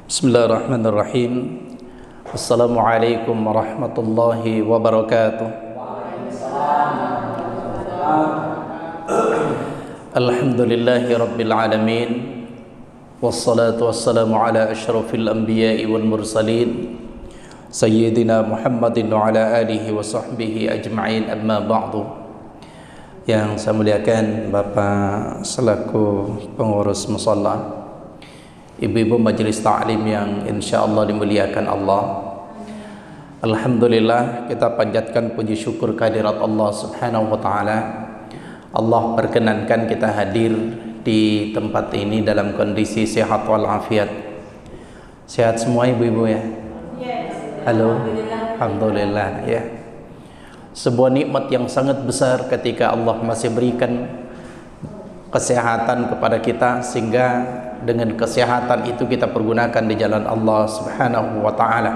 Bismillahirrahmanirrahim. Assalamualaikum warahmatullahi wabarakatuh. Alhamdulillahi rabbil alamin. Wassalatu wassalamu ala asyrafil anbiya'i wal mursalin Sayyidina Muhammadin wa ala alihi wa sahbihi ajma'in, amma ba'du. Yang saya muliakan Bapak selaku pengurus musalla, ibu-ibu majelis ta'lim yang insyaallah dimuliakan Allah. Alhamdulillah, kita panjatkan puji syukur kehadirat Allah subhanahu wa ta'ala. Allah perkenankan kita hadir di tempat ini dalam kondisi sehat walafiat. Sehat semua ibu-ibu ya? Halo? Alhamdulillah ya. Sebuah nikmat yang sangat besar ketika Allah masih berikan kesehatan kepada kita, sehingga dengan kesehatan itu kita pergunakan di jalan Allah subhanahu wa ta'ala.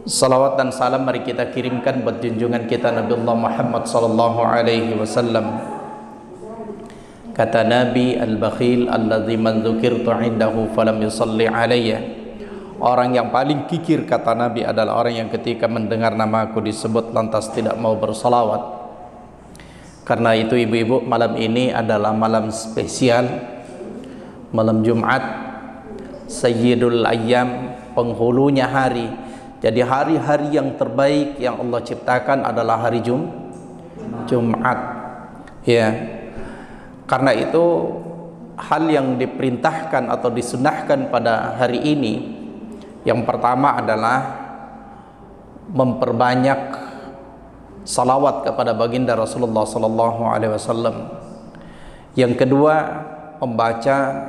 Salawat dan salam mari kita kirimkan buat junjungan kita Nabi Allah Muhammad sallallahu alaihi wasallam. Kata Nabi, al-bakhil alladzi man dzukirtu indahu falam yusalli alayya. Orang yang paling kikir, kata Nabi, adalah orang yang ketika mendengar namaku disebut lantas tidak mau bersalawat. Karena itu ibu-ibu, malam ini adalah malam spesial, malam Jumat, Sayyidul Ayyam, penghulunya hari. Jadi hari-hari yang terbaik yang Allah ciptakan adalah hari Jumat. Ya. Karena itu hal yang diperintahkan atau disunahkan pada hari ini, yang pertama adalah memperbanyak salawat kepada baginda Rasulullah sallallahu alaihi wasallam. Yang kedua, membaca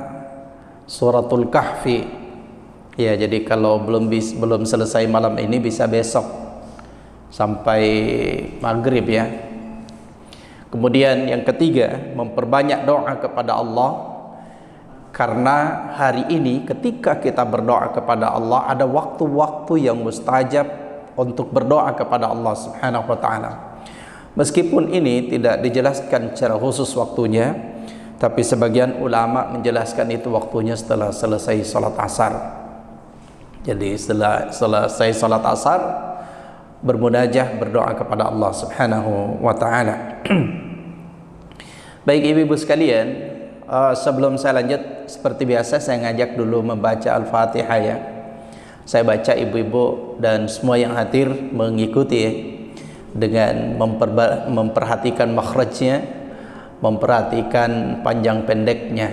suratul Kahfi. Ya, jadi kalau belum selesai malam ini bisa besok sampai maghrib ya. Kemudian yang ketiga, memperbanyak doa kepada Allah. Karena hari ini ketika kita berdoa kepada Allah, ada waktu-waktu yang mustajab untuk berdoa kepada Allah subhanahu wa ta'ala. Meskipun ini tidak dijelaskan secara khusus waktunya, tapi sebagian ulama menjelaskan itu waktunya setelah selesai salat asar. Jadi setelah selesai salat asar, bermunajah, berdoa kepada Allah subhanahu wa ta'ala. Baik ibu-ibu sekalian, sebelum saya lanjut, seperti biasa saya ngajak dulu membaca Al-Fatihah ya. Saya baca, ibu-ibu dan semua yang hadir mengikuti ya, dengan memperhatikan makhrajnya, memperhatikan panjang pendeknya.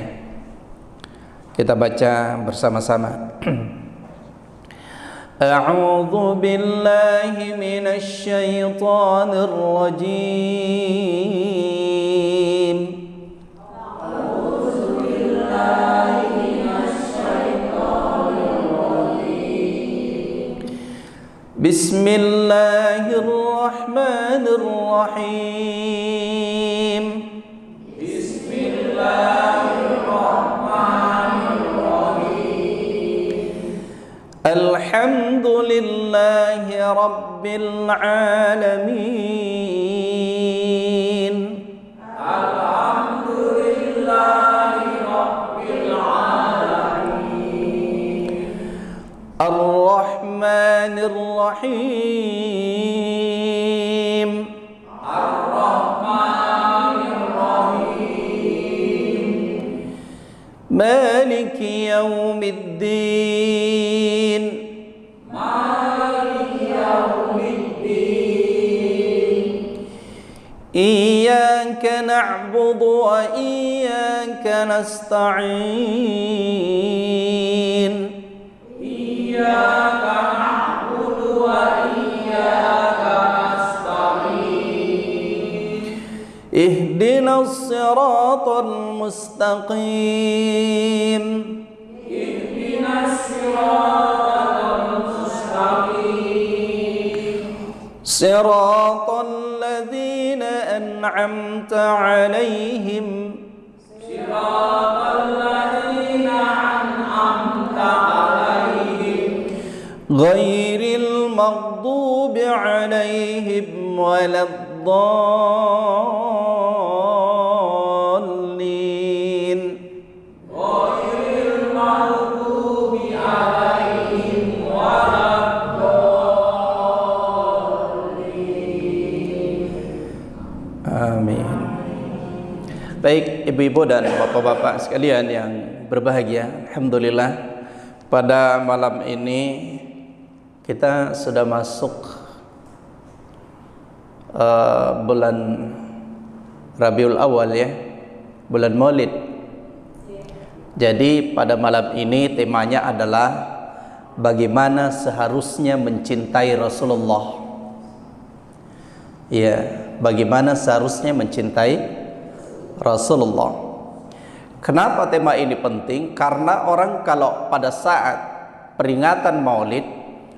Kita baca bersama-sama. A'udzu billahi minasy syaithanir rajim. A'udzu billahi minasy syaithanir rajim. Bismillahirrahmanirrahim. Alhamdulillahi rabbil alamin. Alhamdulillahi rabbil alamin. Ar-Rahmanir Rahim. Ar-Rahmanir Rahim. Maliki yaumiddin. Iyyaka na'budu wa iyyaka nasta'in. Iyyaka na'budu wa iyyaka nasta'in. Ihdinas siratal mustaqim. Ihdinas siratal mustaqim. Siratal ladzina an'amta 'alaihim. Siratal ladzina an'amta 'alaihim. Ghairil maghdubi 'alaihim waladdallin. Ghairil maghdubi Amin. Baik ibu-ibu dan bapak-bapak sekalian yang berbahagia, alhamdulillah pada malam ini kita sudah masuk bulan Rabiul Awal ya, bulan Maulid. Jadi pada malam ini temanya adalah bagaimana seharusnya mencintai Rasulullah. Ya, bagaimana seharusnya mencintai Rasulullah. Kenapa tema ini penting? Karena orang kalau pada saat peringatan Maulid,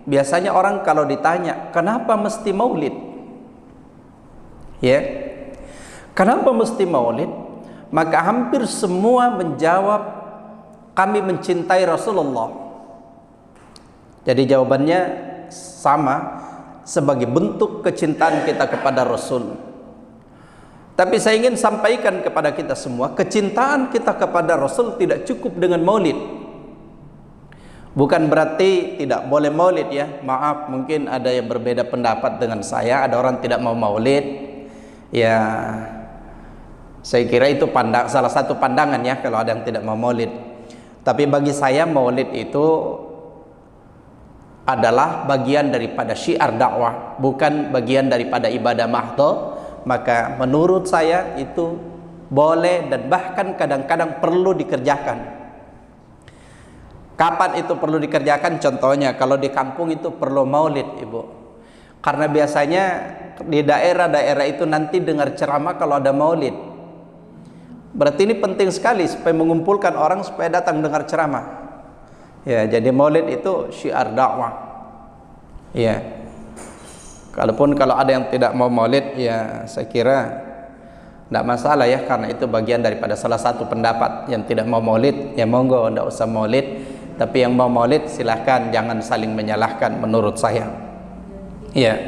biasanya orang kalau ditanya, kenapa mesti Maulid? Ya, kenapa mesti Maulid? Maka hampir semua menjawab, kami mencintai Rasulullah. Jadi jawabannya sama, sebagai bentuk kecintaan kita kepada Rasul. Tapi saya ingin sampaikan kepada kita semua, kecintaan kita kepada Rasul tidak cukup dengan Maulid. Bukan berarti tidak boleh Maulid ya. Maaf, mungkin ada yang berbeda pendapat dengan saya, ada orang tidak mau Maulid. Ya, saya kira itu salah satu pandangan ya kalau ada yang tidak mau Maulid. Tapi bagi saya Maulid itu adalah bagian daripada syiar dakwah, bukan bagian daripada ibadah mahdhah. Maka menurut saya itu boleh dan bahkan kadang-kadang perlu dikerjakan. Kapan itu perlu dikerjakan? Contohnya kalau di kampung itu perlu Maulid, Ibu. Karena biasanya di daerah-daerah itu nanti dengar ceramah kalau ada Maulid. Berarti ini penting sekali supaya mengumpulkan orang supaya datang dengar ceramah. Ya, jadi Maulid itu syiar dakwah. Ya. Kalaupun kalau ada yang tidak mau Maulid, ya saya kira tidak masalah ya, karena itu bagian daripada salah satu pendapat. Yang tidak mau Maulid, ya monggo, tidak usah Maulid. Tapi yang mau Maulid silahkan, jangan saling menyalahkan menurut saya. Ya.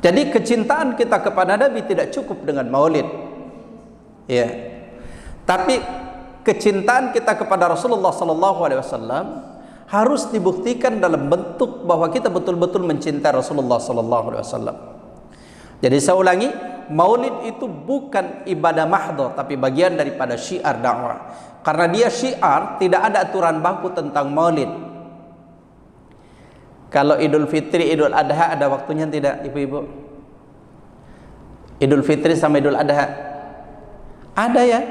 Jadi kecintaan kita kepada Nabi tidak cukup dengan Maulid. Ya. Tapi kecintaan kita kepada Rasulullah SAW harus dibuktikan dalam bentuk bahwa kita betul-betul mencintai Rasulullah SAW. Jadi saya ulangi, Maulid itu bukan ibadah mahdhah, tapi bagian daripada syiar dakwah. Karena dia syiar, tidak ada aturan baku tentang Maulid. Kalau Idul Fitri, Idul Adha ada waktunya tidak, ibu-ibu? Idul Fitri sama Idul Adha ada ya?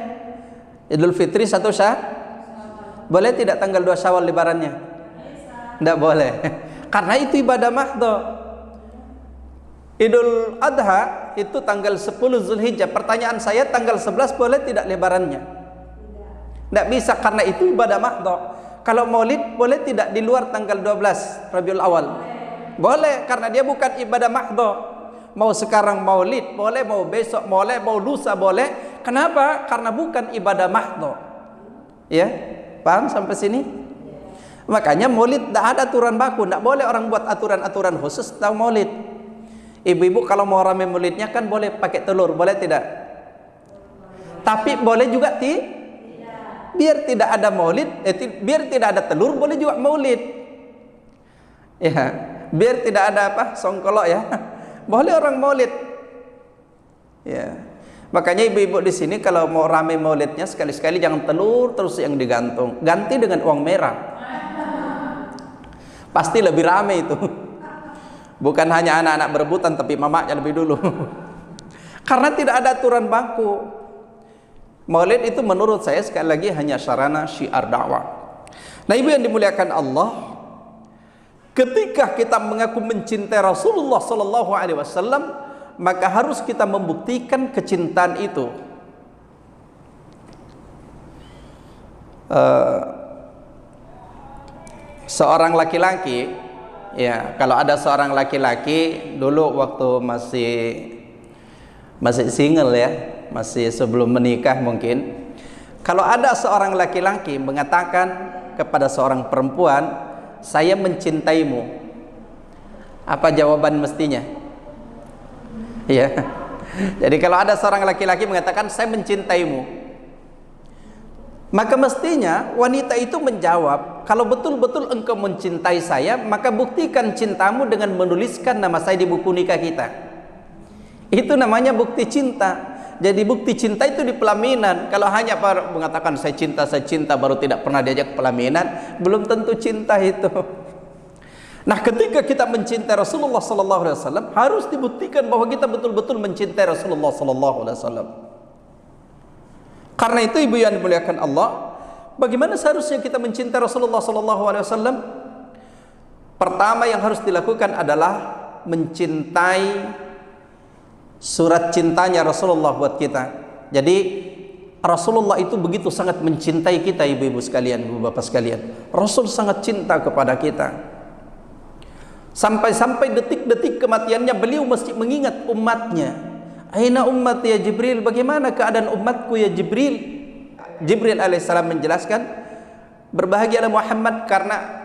Idul Fitri 1 Syawal. Boleh tidak tanggal 2 Syawal lebarannya? Tidak boleh. Karena itu ibadah mahdhah. Idul Adha itu tanggal 10 Zulhijjah. Pertanyaan saya, tanggal 11 boleh tidak lebarannya? Tidak bisa, karena itu ibadah mahdhah. Kalau Maulid boleh tidak di luar tanggal 12 Rabiul Awal? Boleh, karena dia bukan ibadah mahdhah. Mau sekarang Maulid boleh, mau besok boleh, mau lusa boleh. Kenapa? Karena bukan ibadah mahdhah. Ya, paham sampai sini? Makanya Maulid tidak ada aturan baku, tidak boleh orang buat aturan-aturan khusus tentang Maulid. Ibu-ibu kalau mau rame Maulidnya kan boleh pakai telur, boleh tidak? Tapi boleh juga biar tidak ada Maulid, biar tidak ada telur, boleh juga Maulid. Ya, biar tidak ada songkolok ya. Boleh orang Maulid. Ya. Makanya ibu-ibu di sini kalau mau rame Maulidnya sekali-sekali jangan telur terus yang digantung, ganti dengan uang merah. Pasti lebih rame itu. Bukan hanya anak-anak berebutan, tapi mamanya lebih dulu. Karena tidak ada aturan baku. Maulid itu menurut saya sekali lagi hanya sarana syiar dakwah. Nah, ibu yang dimuliakan Allah, ketika kita mengaku mencintai Rasulullah SAW, maka harus kita membuktikan kecintaan itu. Seorang laki-laki, ya, kalau ada seorang laki-laki dulu waktu masih single ya, masih sebelum menikah mungkin, kalau ada seorang laki-laki mengatakan kepada seorang perempuan, saya mencintaimu, apa jawaban mestinya? Ya. Jadi kalau ada seorang laki-laki mengatakan saya mencintaimu, maka mestinya wanita itu menjawab, kalau betul-betul engkau mencintai saya, maka buktikan cintamu dengan menuliskan nama saya di buku nikah kita. Itu namanya bukti cinta. Jadi bukti cinta itu di pelaminan. Kalau hanya mengatakan saya cinta baru tidak pernah diajak ke pelaminan, belum tentu cinta itu. Nah, ketika kita mencintai Rasulullah sallallahu alaihi wasallam, harus dibuktikan bahwa kita betul-betul mencintai Rasulullah sallallahu alaihi wasallam. Karena itu ibu yang dimuliakan Allah, bagaimana seharusnya kita mencintai Rasulullah sallallahu alaihi wasallam? Pertama yang harus dilakukan adalah mencintai surat cintanya Rasulullah buat kita. Jadi Rasulullah itu begitu sangat mencintai kita, ibu-ibu sekalian, ibu-bapak sekalian. Rasul sangat cinta kepada kita. Sampai-sampai detik-detik kematiannya beliau mesti mengingat umatnya. Aina ummati ya Jibril, bagaimana keadaan umatku ya Jibril? Jibril alaihissalam menjelaskan, berbahagialah Muhammad karena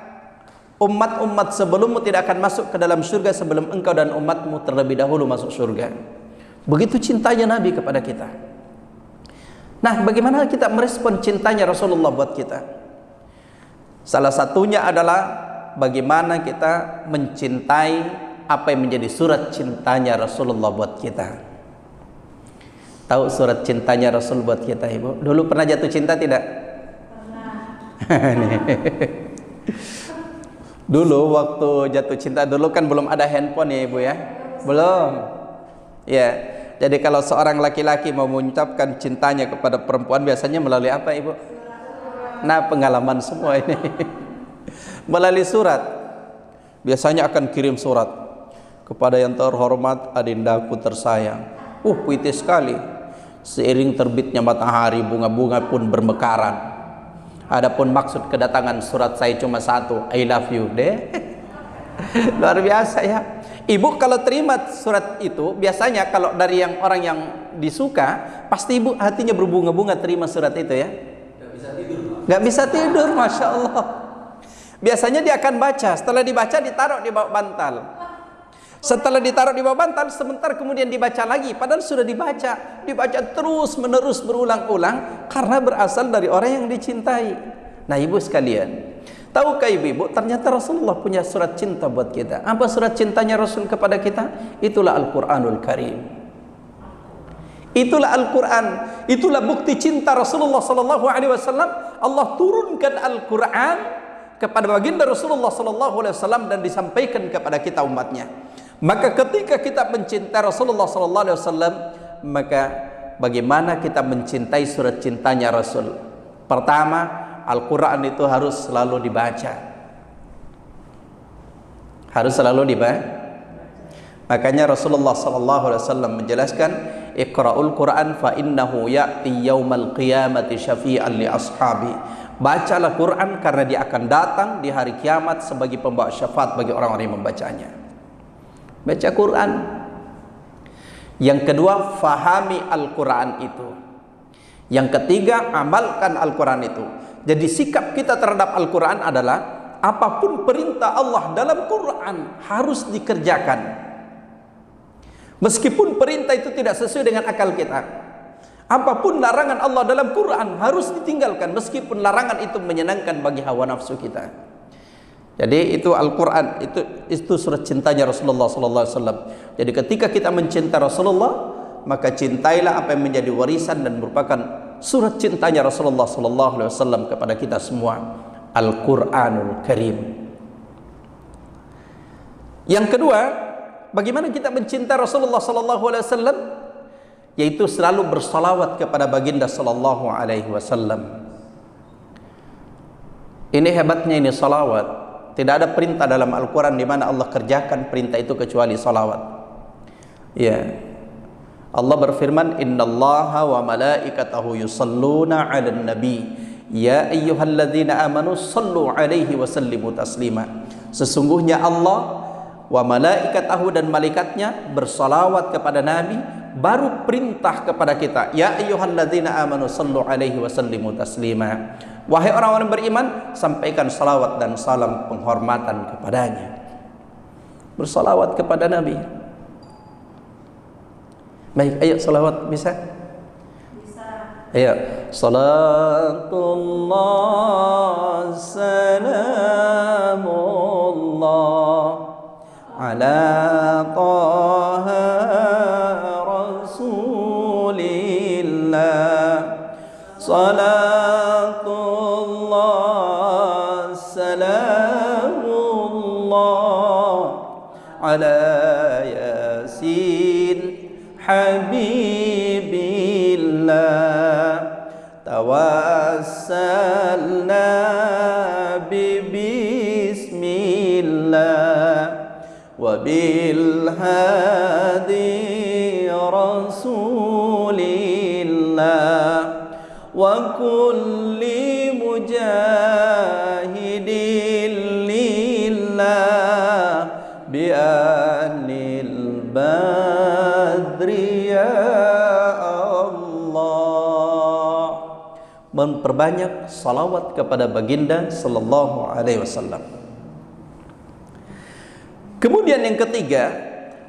umat-umat sebelummu tidak akan masuk ke dalam surga sebelum engkau dan umatmu terlebih dahulu masuk surga. Begitu cintanya Nabi kepada kita. Nah, bagaimana kita merespon cintanya Rasulullah buat kita? Salah satunya adalah bagaimana kita mencintai apa yang menjadi surat cintanya Rasulullah buat kita. Tahu surat cintanya Rasul buat kita, ibu? Dulu pernah jatuh cinta tidak? Pernah. Dulu waktu jatuh cinta, dulu kan belum ada handphone ya ibu ya? Belum. Ya, jadi kalau seorang laki-laki mau mengucapkan cintanya kepada perempuan biasanya melalui apa ibu? Nah, pengalaman semua ini. Melalui surat. Biasanya akan kirim surat kepada yang terhormat adindaku tersayang. Puitis sekali. Seiring terbitnya matahari, bunga-bunga pun bermekaran. Adapun maksud kedatangan surat saya cuma satu, I love you deh. Luar biasa ya. Ibu kalau terima surat itu, biasanya kalau dari yang orang yang disuka, pasti ibu hatinya berbunga-bunga terima surat itu ya. Gak bisa tidur. Gak bisa tidur, masya Allah. Biasanya dia akan baca, setelah dibaca ditaruh di bawah bantal. Setelah ditaruh di bawah bantal, sebentar kemudian dibaca lagi. Padahal sudah dibaca terus menerus berulang-ulang karena berasal dari orang yang dicintai. Nah ibu sekalian, tahukah ibu, ternyata Rasulullah punya surat cinta buat kita. Apa surat cintanya Rasul kepada kita? Itulah Al-Quranul Karim. Itulah Al-Quran. Itulah bukti cinta Rasulullah Sallallahu Alaihi Wasallam. Allah turunkan Al-Quran kepada baginda Rasulullah Sallallahu Alaihi Wasallam dan disampaikan kepada kita umatnya. Maka ketika kita mencintai Rasulullah Sallallahu Alaihi Wasallam, maka bagaimana kita mencintai surat cintanya Rasul? Pertama, Al-Quran itu harus selalu dibaca. Harus selalu dibaca. Makanya Rasulullah Sallallahu Alaihi Wasallam menjelaskan, Iqra'ul Quran fa innahu ya'ti yaumal qiyamati syafi'an li ashabi. Bacalah Quran karena dia akan datang di hari kiamat sebagai pembawa syafaat bagi orang-orang yang membacanya. Baca Quran. Yang kedua, fahami Al-Quran itu. Yang ketiga, amalkan Al-Quran itu. Jadi sikap kita terhadap Al-Quran adalah apapun perintah Allah dalam Quran harus dikerjakan. Meskipun perintah itu tidak sesuai dengan akal kita. Apapun larangan Allah dalam Quran harus ditinggalkan meskipun larangan itu menyenangkan bagi hawa nafsu kita. Jadi itu Al-Quran, itu surat cintanya Rasulullah Sallallahu Alaihi Wasallam. Jadi ketika kita mencintai Rasulullah, maka cintailah apa yang menjadi warisan dan merupakan surat cintanya Rasulullah Sallallahu Alaihi Wasallam kepada kita semua, Al-Quranul Karim. Yang kedua, bagaimana kita mencintai Rasulullah Sallallahu Alaihi Wasallam? Yaitu selalu bersalawat kepada baginda Sallallahu Alaihi Wasallam. Ini hebatnya ini salawat. Tidak ada perintah dalam Al-Quran di mana Allah kerjakan perintah itu kecuali salawat. Ya. Allah berfirman, Innallaha wa malaikatahu yusalluna 'alan nabi. Ya ayyuhalladzina amanu sallu 'alaihi wa sallimu taslima. Sesungguhnya Allah wa malaikatahu dan malaikatnya bersalawat kepada Nabi, baru perintah kepada kita, ya ayyuhalladzina amanu sallu 'alaihi wa sallimu taslima. Wahai orang-orang beriman, sampaikan salawat dan salam penghormatan kepadanya. Bersalawat kepada Nabi. Baik, ayo salawat bisa? Bisa. Ayo. Salatullah salamullah ala taha Salatullah salamullah ala yasin habibillah tawassalna bismillah wa bil hadi rasulillah wa kulli mujahidin lillah bi anil badri ya Allah. Memperbanyak salawat kepada baginda sallallahu alaihi wasallam. Kemudian yang ketiga,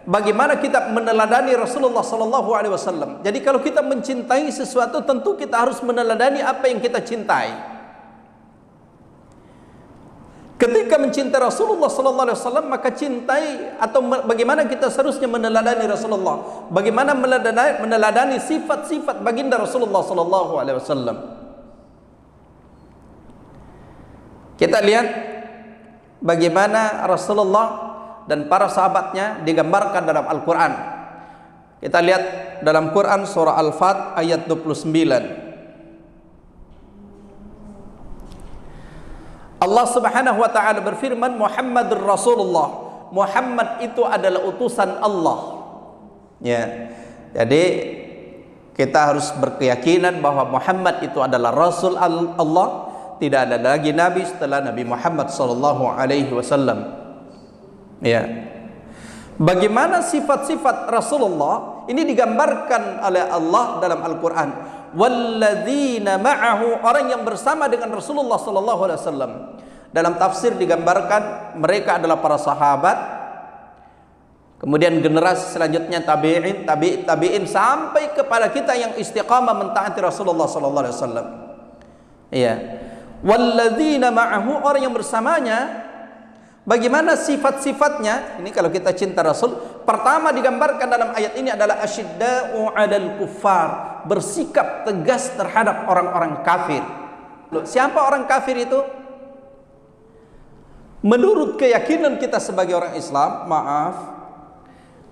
bagaimana kita meneladani Rasulullah sallallahu alaihi wasallam. Jadi kalau kita mencintai sesuatu, tentu kita harus meneladani apa yang kita cintai. Ketika mencintai Rasulullah sallallahu alaihi wasallam, maka cintai atau bagaimana kita seharusnya meneladani Rasulullah. Bagaimana meneladani sifat-sifat baginda Rasulullah sallallahu alaihi wasallam. Kita lihat bagaimana Rasulullah dan para sahabatnya digambarkan dalam Al-Quran. Kita lihat dalam Quran surah Al-Fat ayat 29. Allah Subhanahu wa taala berfirman, Muhammadur Rasulullah. Muhammad itu adalah utusan Allah. Ya. Jadi kita harus berkeyakinan bahwa Muhammad itu adalah Rasul Allah. Tidak ada lagi nabi setelah Nabi Muhammad sallallahu alaihi wasallam. Ya. Bagaimana sifat-sifat Rasulullah ini digambarkan oleh Allah dalam Al-Qur'an. Walladzina ma'ahu, orang yang bersama dengan Rasulullah sallallahu alaihi wasallam. Dalam tafsir digambarkan mereka adalah para sahabat. Kemudian generasi selanjutnya tabi'in sampai kepada kita yang istiqamah mentaati Rasulullah sallallahu alaihi wasallam. Iya. Walladzina ma'ahu, orang yang bersamanya. Bagaimana sifat-sifatnya? Ini kalau kita cinta Rasul, pertama digambarkan dalam ayat ini adalah asyidda'u 'alal kuffar, bersikap tegas terhadap orang-orang kafir. Loh, siapa orang kafir itu? Menurut keyakinan kita sebagai orang Islam,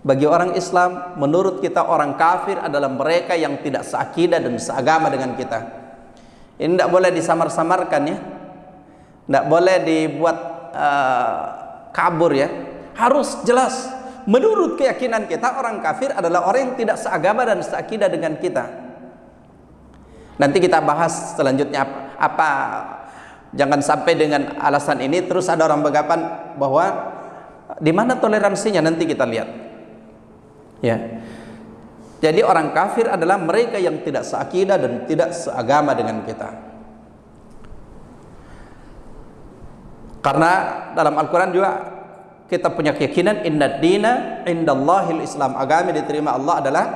bagi orang Islam, menurut kita orang kafir adalah mereka yang tidak seakidah dan seagama dengan kita. Ini tidak boleh disamar-samarkan ya, tidak boleh dibuat kabur ya, harus jelas. Menurut keyakinan kita orang kafir adalah orang yang tidak seagama dan seakidah dengan kita. Nanti kita bahas selanjutnya apa. Jangan sampai dengan alasan ini terus ada orang beranggapan bahwa di mana toleransinya, nanti kita lihat ya. Jadi orang kafir adalah mereka yang tidak seakidah dan tidak seagama dengan kita. Karena dalam Al-Quran juga kita punya keyakinan inna dina indallahil Islam, agama yang diterima Allah adalah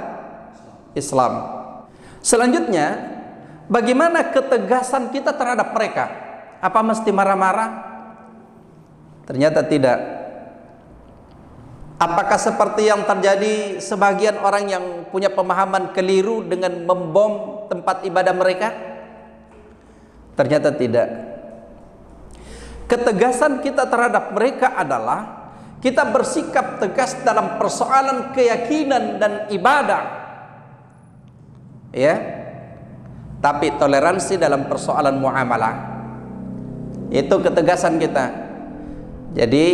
Islam. Selanjutnya, bagaimana ketegasan kita terhadap mereka? Apa mesti marah-marah? Ternyata tidak. Apakah seperti yang terjadi sebagian orang yang punya pemahaman keliru dengan membom tempat ibadah mereka? Ternyata tidak. Ketegasan kita terhadap mereka adalah kita bersikap tegas dalam persoalan keyakinan dan ibadah. Ya. Tapi toleransi dalam persoalan muamalah. Itu ketegasan kita. Jadi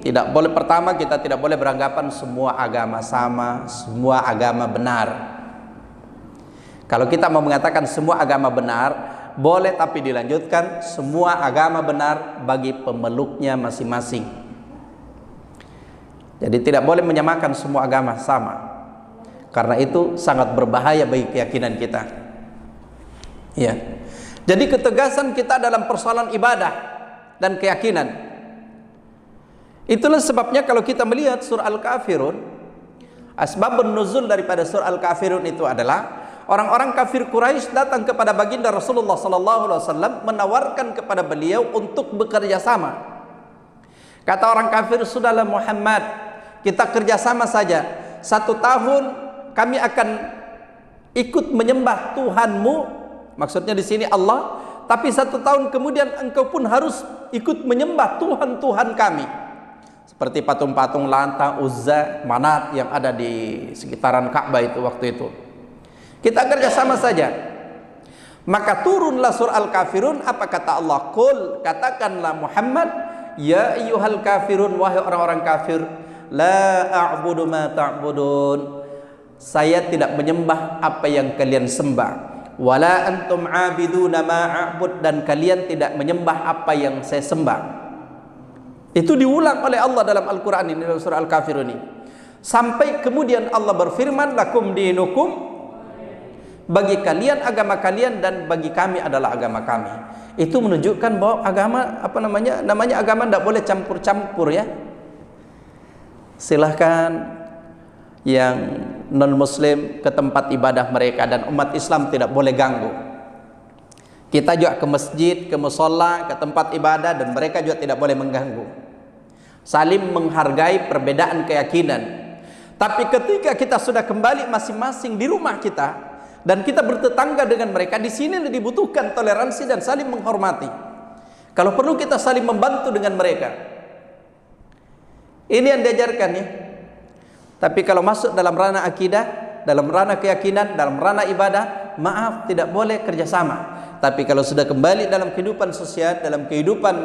tidak boleh, pertama kita tidak boleh beranggapan semua agama sama, semua agama benar. Kalau kita mau mengatakan semua agama benar, boleh, tapi dilanjutkan semua agama benar bagi pemeluknya masing-masing. Jadi tidak boleh menyamakan semua agama sama, karena itu sangat berbahaya bagi keyakinan kita. Ya. Jadi ketegasan kita dalam persoalan ibadah dan keyakinan. Itulah sebabnya kalau kita melihat surah Al-Kafirun, asbabun nuzul daripada surah Al-Kafirun itu adalah orang-orang kafir Quraisy datang kepada baginda Rasulullah sallallahu alaihi wasallam menawarkan kepada beliau untuk bekerja sama. Kata orang kafir, "Sudahlah Muhammad, kita kerjasama saja. 1 tahun kami akan ikut menyembah Tuhanmu Maksudnya di sini Allah, tapi 1 tahun kemudian engkau pun harus ikut menyembah Tuhan-Tuhan kami. Seperti patung-patung Lata, Uzza, Manat yang ada di sekitaran Ka'bah itu waktu itu. Kita kerjasama saja. Maka turunlah surah Al-Kafirun. Apa kata Allah? Qul, katakanlah Muhammad, ya ayyuhal kafirun, wahai orang-orang kafir, la a'budu ma ta'budun. Saya tidak menyembah apa yang kalian sembah. Wala antum 'abiduna ma a'bud, dan kalian tidak menyembah apa yang saya sembah. Itu diulang oleh Allah dalam Al-Quran ini, dalam surah Al-Kafirun ini. Sampai kemudian Allah berfirman, lakum dinukum, bagi kalian agama kalian dan bagi kami adalah agama kami. Itu menunjukkan bahwa agama, namanya agama tidak boleh campur-campur ya. Silahkan yang non muslim ke tempat ibadah mereka, dan umat Islam tidak boleh ganggu. Kita juga ke masjid, ke musholla, ke tempat ibadah, dan mereka juga tidak boleh mengganggu. Saling menghargai perbedaan keyakinan. Tapi ketika kita sudah kembali masing-masing di rumah kita dan kita bertetangga dengan mereka, di sini dibutuhkan toleransi dan saling menghormati. Kalau perlu kita saling membantu dengan mereka. Ini yang diajarkan ya. Tapi kalau masuk dalam ranah akidah, dalam ranah keyakinan, dalam ranah ibadah, maaf, tidak boleh kerjasama. Tapi kalau sudah kembali dalam kehidupan sosial, dalam kehidupan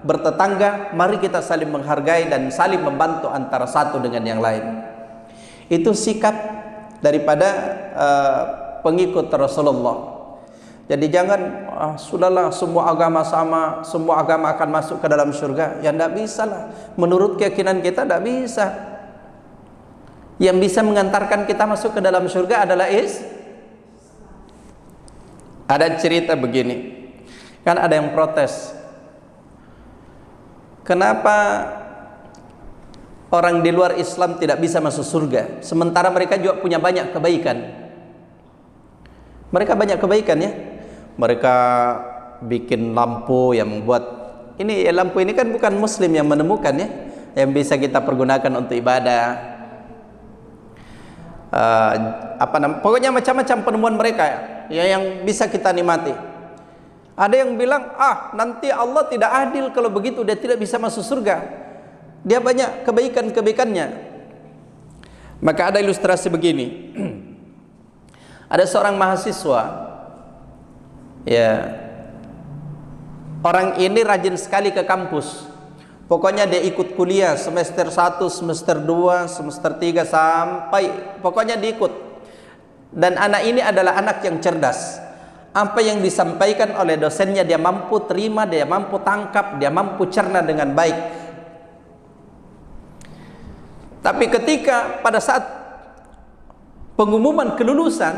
bertetangga, mari kita saling menghargai dan saling membantu antara satu dengan yang lain. Itu sikap daripada pengikut Rasulullah. Jadi jangan sudahlah semua agama sama, semua agama akan masuk ke dalam surga. Ya tidak bisa lah. Menurut keyakinan kita tidak bisa. Yang bisa mengantarkan kita masuk ke dalam surga adalah Ada cerita begini, kan ada yang protes, kenapa orang di luar Islam tidak bisa masuk surga, sementara mereka juga punya banyak kebaikan. Mereka banyak kebaikan ya. Mereka bikin lampu yang membuat ini, lampu ini kan bukan muslim yang menemukan ya, yang bisa kita pergunakan untuk ibadah. Pokoknya macam-macam penemuan mereka ya, yang bisa kita nikmati. Ada yang bilang, nanti Allah tidak adil kalau begitu, dia tidak bisa masuk surga. Dia banyak kebaikan-kebaikannya. Maka ada ilustrasi begini. Ada seorang mahasiswa, ya, orang ini rajin sekali ke kampus. Pokoknya dia ikut kuliah semester 1, semester 2, semester 3 sampai pokoknya diikut. Dan anak ini adalah anak yang cerdas. Apa yang disampaikan oleh dosennya dia mampu terima, dia mampu tangkap, dia mampu cerna dengan baik. Tapi ketika pada saat pengumuman kelulusan,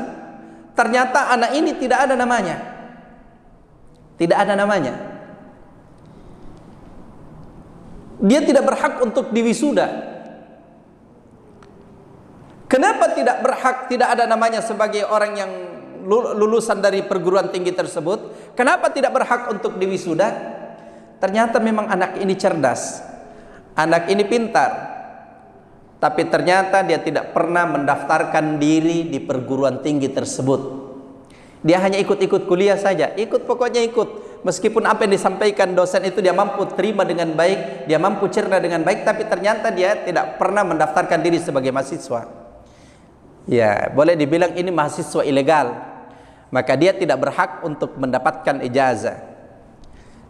ternyata anak ini tidak ada namanya. Tidak ada namanya. Dia tidak berhak untuk diwisuda. Kenapa tidak berhak, tidak ada namanya sebagai orang yang lulusan dari perguruan tinggi tersebut? Kenapa tidak berhak untuk diwisuda? Ternyata memang anak ini cerdas, anak ini pintar, tapi ternyata dia tidak pernah mendaftarkan diri di perguruan tinggi tersebut. Dia hanya ikut-ikut kuliah saja, pokoknya ikut. Meskipun apa yang disampaikan dosen itu dia mampu terima dengan baik, dia mampu cerna dengan baik, tapi ternyata dia tidak pernah mendaftarkan diri sebagai mahasiswa. Ya, boleh dibilang ini mahasiswa ilegal. Maka dia tidak berhak untuk mendapatkan ijazah.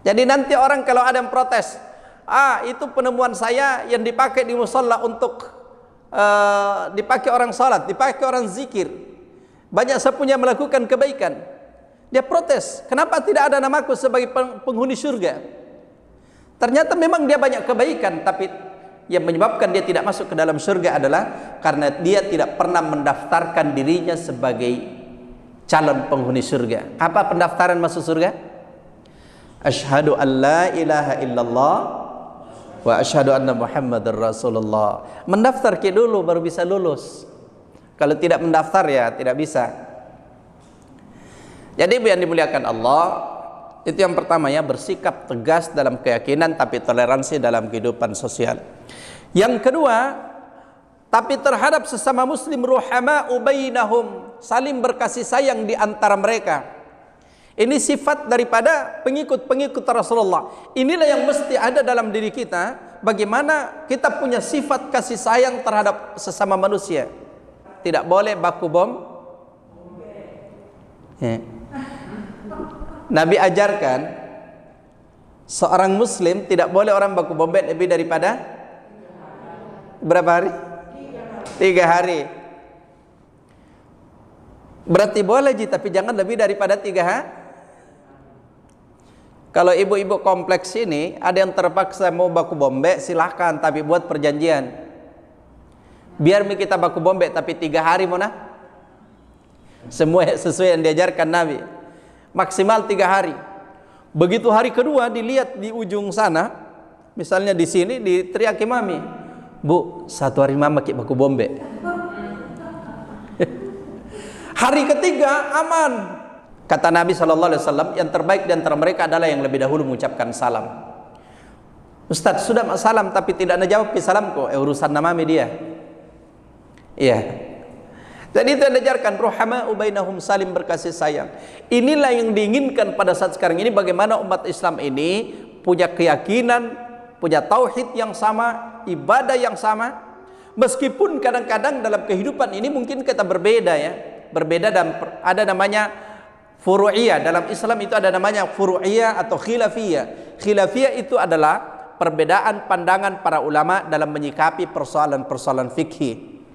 Jadi nanti orang kalau ada yang protes, itu penemuan saya yang dipakai di musholla untuk dipakai orang salat, dipakai orang zikir. Banyak sepunya melakukan kebaikan. Dia protes, kenapa tidak ada namaku sebagai penghuni surga? Ternyata memang dia banyak kebaikan, tapi yang menyebabkan dia tidak masuk ke dalam surga adalah karena dia tidak pernah mendaftarkan dirinya sebagai calon penghuni surga. Apa pendaftaran masuk surga? Asyhadu an la ilaha illallah wa asyhadu anna Muhammadar Rasulullah. Mendaftar dulu baru bisa lulus. Kalau tidak mendaftar ya tidak bisa. Jadi yang dimuliakan Allah, itu yang pertama ya, bersikap tegas dalam keyakinan tapi toleransi dalam kehidupan sosial. Yang kedua, tapi terhadap sesama muslim ruhama'u bainahum, saling berkasih sayang di antara mereka. Ini sifat daripada pengikut-pengikut Rasulullah. Inilah yang mesti ada dalam diri kita. Bagaimana kita punya sifat kasih sayang terhadap sesama manusia. Tidak boleh baku bom. Nabi ajarkan seorang muslim tidak boleh orang baku bombet lebih daripada berapa hari? 3 hari. Berarti boleh tapi jangan lebih daripada 3 hari. Kalau ibu-ibu kompleks ini ada yang terpaksa mau baku bombe, silahkan, tapi buat perjanjian. Biar kita baku bombe tapi 3 hari mana? Semua sesuai yang diajarkan Nabi. Maksimal 3 hari. Begitu hari kedua dilihat di ujung sana, misalnya di sini diteriaki mami, "Bu, 1 hari mama baku bombe." Hari ketiga aman. Kata Nabi SAW, yang terbaik di antara mereka adalah yang lebih dahulu mengucapkan salam. Ustaz, sudah salam tapi tidak ada jawab ke salamku. Urusan nama dia. Iya. Jadi itu yang diajarkan, ruhama'u bainahum, saling berkasih sayang. Inilah yang diinginkan pada saat sekarang ini, bagaimana umat Islam ini punya keyakinan, punya tauhid yang sama, ibadah yang sama. Meskipun kadang-kadang dalam kehidupan ini mungkin kita berbeda ya. Berbeda dan ada namanya furu'iyah. Dalam Islam itu ada namanya furu'iyah atau khilafiyah. Khilafiyah itu adalah perbedaan pandangan para ulama dalam menyikapi persoalan-persoalan fikih.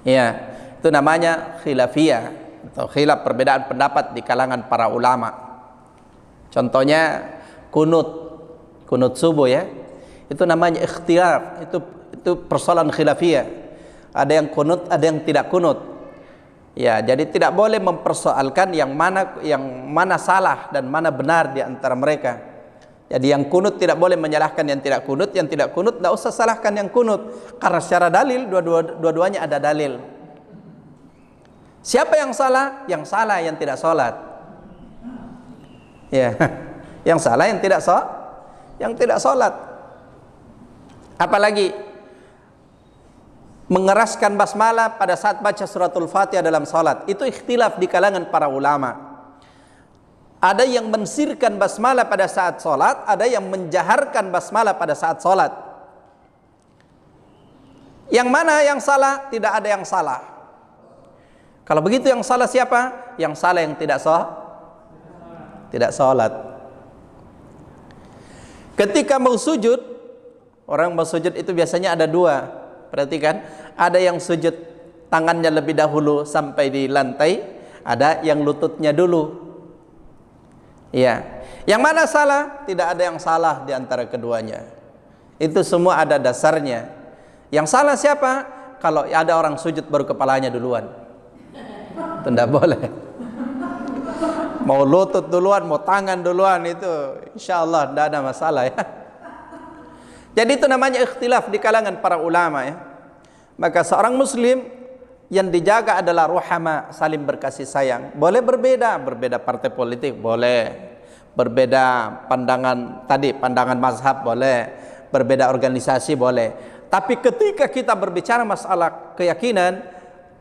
Ya, itu namanya khilafiyah atau khilaf, perbedaan pendapat di kalangan para ulama. Contohnya kunut subuh ya. Itu namanya ikhtilaf, itu persoalan khilafiyah. Ada yang kunut, ada yang tidak kunut. Ya, jadi tidak boleh mempersoalkan yang mana salah dan mana benar di antara mereka. Jadi yang kunut tidak boleh menyalahkan yang tidak kunut tidak usah salahkan yang kunut, karena secara dalil dua-duanya ada dalil. Siapa yang salah? Yang salah yang tidak sholat. Ya, yang salah yang tidak sholat. Apalagi mengeraskan basmalah pada saat baca suratul Fatihah dalam salat, itu ikhtilaf di kalangan para ulama. Ada yang mensirkan basmalah pada saat salat, ada yang menjaharkan basmalah pada saat salat. Yang mana yang salah? Tidak ada yang salah. Kalau begitu yang salah siapa? Yang salah yang tidak salat. Ketika mau sujud, orang mau sujud itu biasanya ada 2. Perhatikan, ada yang sujud tangannya lebih dahulu sampai di lantai, ada yang lututnya dulu. Ya, yang mana salah? Tidak ada yang salah di antara keduanya. Itu semua ada dasarnya. Yang salah siapa? Kalau ada orang sujud baru kepalanya duluan. Itu tidak boleh. Mau lutut duluan, mau tangan duluan, itu insya Allah tidak ada masalah ya. Jadi itu namanya ikhtilaf di kalangan para ulama ya. Maka seorang muslim yang dijaga adalah ruhama, saling berkasih sayang. Boleh berbeda partai politik, boleh. Berbeda pandangan mazhab, boleh. Berbeda organisasi, boleh. Tapi ketika kita berbicara masalah keyakinan,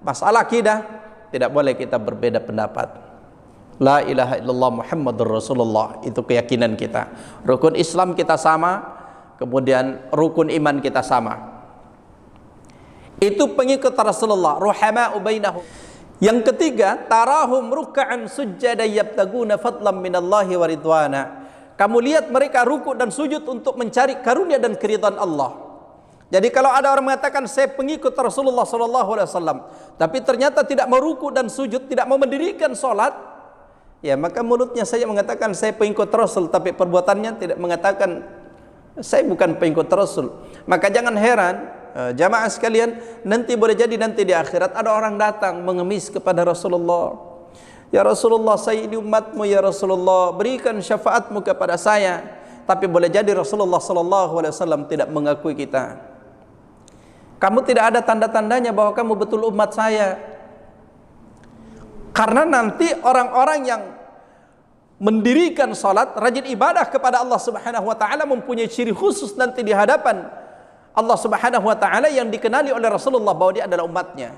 masalah akidah, tidak boleh kita berbeda pendapat. La ilaha illallah Muhammadur Rasulullah, itu keyakinan kita. Rukun Islam kita sama, kemudian rukun iman kita sama. Itu pengikut Rasulullah, ruhama'u bainahum. Yang ketiga, tarahum ruk'an sujjada yabtaguna fadlan minallahi wa ridwana. Kamu lihat mereka rukuk dan sujud untuk mencari karunia dan keridhaan Allah. Jadi kalau ada orang mengatakan saya pengikut Rasulullah SAW, tapi ternyata tidak mau rukuk dan sujud, tidak mau mendirikan salat, ya maka mulutnya saja mengatakan saya pengikut Rasul, tapi perbuatannya tidak mengatakan saya bukan pengikut Rasul. Maka jangan heran jamaah sekalian, nanti boleh jadi nanti di akhirat ada orang datang mengemis kepada Rasulullah. Ya Rasulullah, saya ini umatmu ya Rasulullah, berikan syafaatmu kepada saya. Tapi boleh jadi Rasulullah SAW tidak mengakui kita. Kamu tidak ada tanda-tandanya bahwa kamu betul umat saya. Karena nanti orang-orang yang mendirikan salat, rajin ibadah kepada Allah Subhanahu wa taala mempunyai ciri khusus nanti di hadapan Allah Subhanahu wa taala yang dikenali oleh Rasulullah bahwa dia adalah umatnya.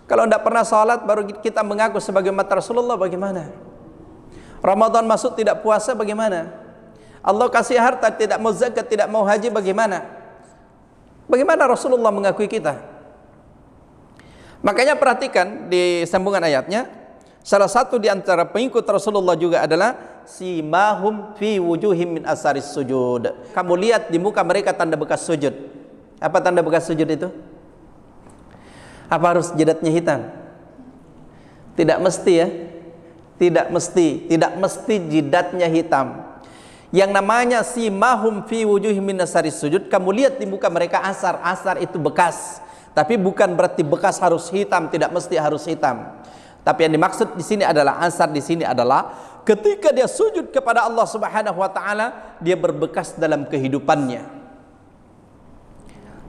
Kalau tidak pernah salat baru kita mengaku sebagai umat Rasulullah, bagaimana? Ramadan masuk tidak puasa bagaimana? Allah kasih harta tidak mau zakat, tidak mau haji bagaimana? Bagaimana Rasulullah mengakui kita? Makanya perhatikan di sambungan ayatnya, salah satu di antara pengikut Rasulullah juga adalah simahum fi wujuhim min asaris sujud. Kamu lihat di muka mereka tanda bekas sujud. Apa tanda bekas sujud itu? Apa harus jidatnya hitam? Tidak mesti ya. Tidak mesti jidatnya hitam. Yang namanya simahum fi wujuhim min asaris sujud, kamu lihat di muka mereka asar itu bekas. Tapi bukan berarti bekas harus hitam, tidak mesti harus hitam. Tapi yang dimaksud di sini adalah asar di sini adalah ketika dia sujud kepada Allah Subhanahu wa taala, dia berbekas dalam kehidupannya.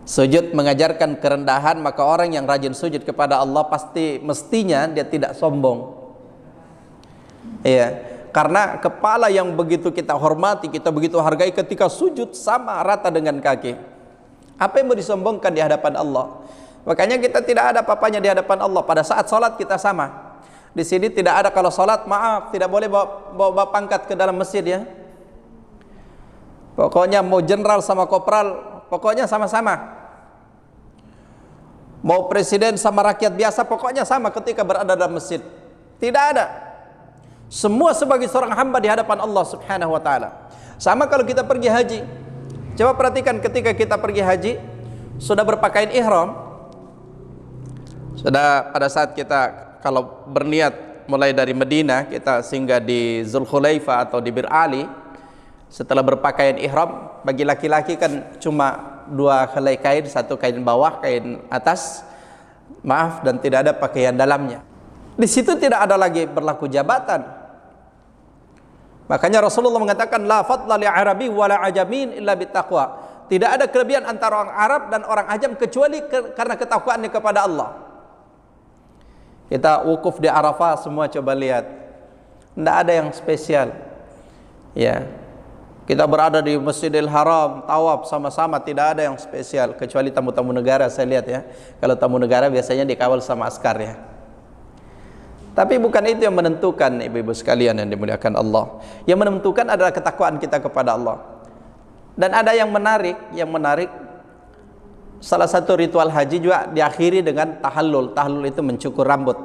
Sujud mengajarkan kerendahan, maka orang yang rajin sujud kepada Allah mestinya dia tidak sombong. Iya, karena kepala yang begitu kita hormati, kita begitu hargai ketika sujud sama rata dengan kaki. Apa yang mau disombongkan di hadapan Allah? Makanya kita tidak ada apa-apanya di hadapan Allah. Pada saat sholat kita sama. Di sini tidak ada kalau sholat, maaf, tidak boleh bawa pangkat ke dalam masjid ya. Pokoknya mau jenderal sama kopral, pokoknya sama-sama. Mau presiden sama rakyat biasa, pokoknya sama ketika berada dalam masjid. Tidak ada. Semua sebagai seorang hamba di hadapan Allah Subhanahu wa taala. Sama kalau kita pergi haji. Coba perhatikan ketika kita pergi haji, sudah berpakaian ihram. Sudah pada saat kita kalau berniat mulai dari Madinah, kita singgah di Zulhulaifah atau di Bir Ali. Setelah berpakaian ihram, bagi laki-laki kan cuma 2 helai kain, 1 kain bawah, kain atas. Maaf, dan tidak ada pakaian dalamnya. Di situ tidak ada lagi berlaku jabatan. Makanya Rasulullah mengatakan la fadla li arabi wala ajamin illa bittaqwa. Tidak ada kelebihan antara orang Arab dan orang ajam kecuali karena ketakwaannya kepada Allah. Kita wukuf di Arafah semua coba lihat. Tidak ada yang spesial. Ya. Kita berada di Masjidil Haram, tawaf sama-sama, tidak ada yang spesial kecuali tamu-tamu negara saya lihat ya. Kalau tamu negara biasanya dikawal sama askar ya. Tapi bukan itu yang menentukan ibu-ibu sekalian yang dimuliakan Allah. Yang menentukan adalah ketakwaan kita kepada Allah. Dan ada yang menarik, salah satu ritual haji juga diakhiri dengan tahallul. Tahallul itu mencukur rambut.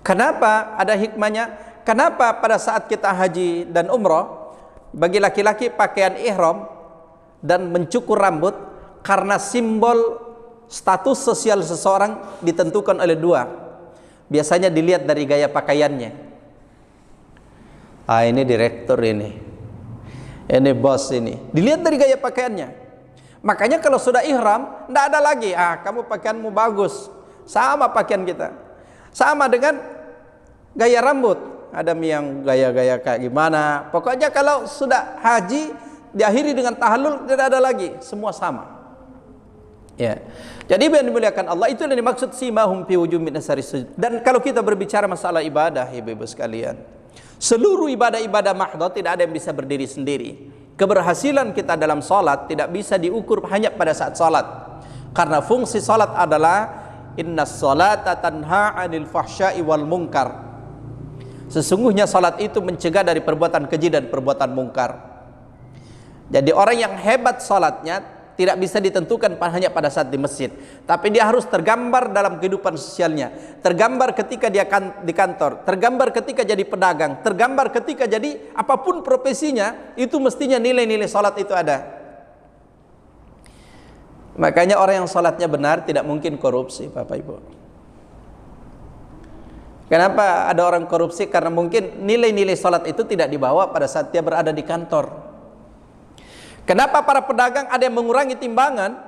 Kenapa? Ada hikmahnya. Kenapa pada saat kita haji dan umrah, bagi laki-laki pakaian ihram dan mencukur rambut? Karena simbol status sosial seseorang ditentukan oleh 2. Biasanya dilihat dari gaya pakaiannya. Ah, ini direktur ini bos ini. Dilihat dari gaya pakaiannya. Makanya kalau sudah ihram, tidak ada lagi, kamu pakaianmu bagus. Sama pakaian kita. Sama dengan gaya rambut. Ada yang gaya-gaya kayak gimana. Pokoknya kalau sudah haji, diakhiri dengan tahallul, tidak ada lagi. Semua sama. Ya. Jadi yang dimuliakan Allah itu yang dimaksud simahum fi wujuhim min asaris sujud. Dan kalau kita berbicara masalah ibadah, ibu-ibu sekalian, seluruh ibadah-ibadah mahdhah tidak ada yang bisa berdiri sendiri. Keberhasilan kita dalam salat tidak bisa diukur hanya pada saat salat. Karena fungsi salat adalah innas salata tanha 'anil fahsya'i wal munkar. Sesungguhnya salat itu mencegah dari perbuatan keji dan perbuatan mungkar. Jadi orang yang hebat salatnya tidak bisa ditentukan hanya pada saat di masjid, tapi dia harus tergambar dalam kehidupan sosialnya, tergambar ketika dia di kantor, tergambar ketika jadi pedagang, tergambar ketika jadi apapun profesinya, itu mestinya nilai-nilai salat itu ada. Makanya orang yang salatnya benar tidak mungkin korupsi, Bapak Ibu. Kenapa ada orang korupsi? Karena mungkin nilai-nilai salat itu tidak dibawa pada saat dia berada di kantor. Kenapa para pedagang ada yang mengurangi timbangan?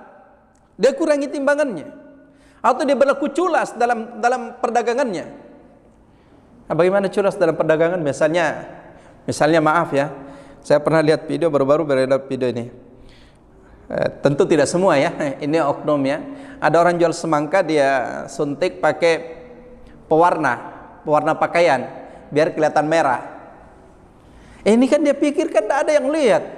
Dia kurangi timbangannya. Atau dia berlaku culas dalam perdagangannya. Nah, bagaimana culas dalam perdagangan? Misalnya maaf ya, saya pernah lihat video baru-baru beredar video ini. Tentu tidak semua ya, ini oknum ya. Ada orang jual semangka, dia suntik pakai pewarna pakaian biar kelihatan merah. Ini kan dia pikirkan tidak ada yang lihat.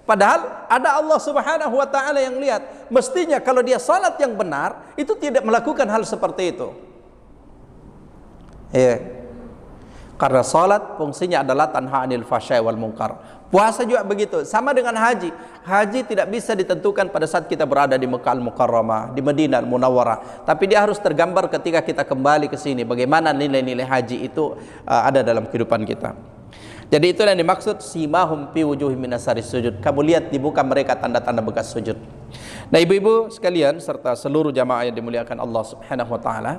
Padahal ada Allah Subhanahu wa ta'ala yang lihat. Mestinya kalau dia salat yang benar, itu tidak melakukan hal seperti itu. Ya. Karena salat fungsinya adalah tanha 'anil fahsya'i wal munkar. Puasa juga begitu, sama dengan haji. Haji tidak bisa ditentukan pada saat kita berada di Mekah Al-Mukarramah, di Madinah Al-Munawwarah, tapi dia harus tergambar ketika kita kembali ke sini bagaimana nilai-nilai haji itu ada dalam kehidupan kita. Jadi itu yang dimaksud simahum fi wujuhim min asaris sujud. Kamu lihat di muka mereka tanda-tanda bekas sujud. Nah, ibu-ibu sekalian serta seluruh jamaah yang dimuliakan Allah Subhanahu wa taala.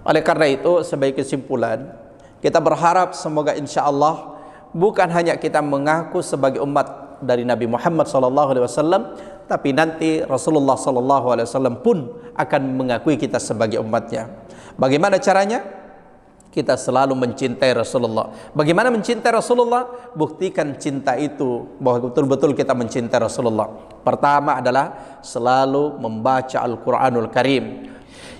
Oleh karena itu, sebagai kesimpulan, kita berharap semoga insya Allah bukan hanya kita mengaku sebagai umat dari Nabi Muhammad SAW, tapi nanti Rasulullah SAW pun akan mengakui kita sebagai umatnya. Bagaimana caranya? Kita selalu mencintai Rasulullah. Bagaimana mencintai Rasulullah? Buktikan cinta itu bahwa betul-betul kita mencintai Rasulullah. Pertama adalah selalu membaca Al-Quranul Karim.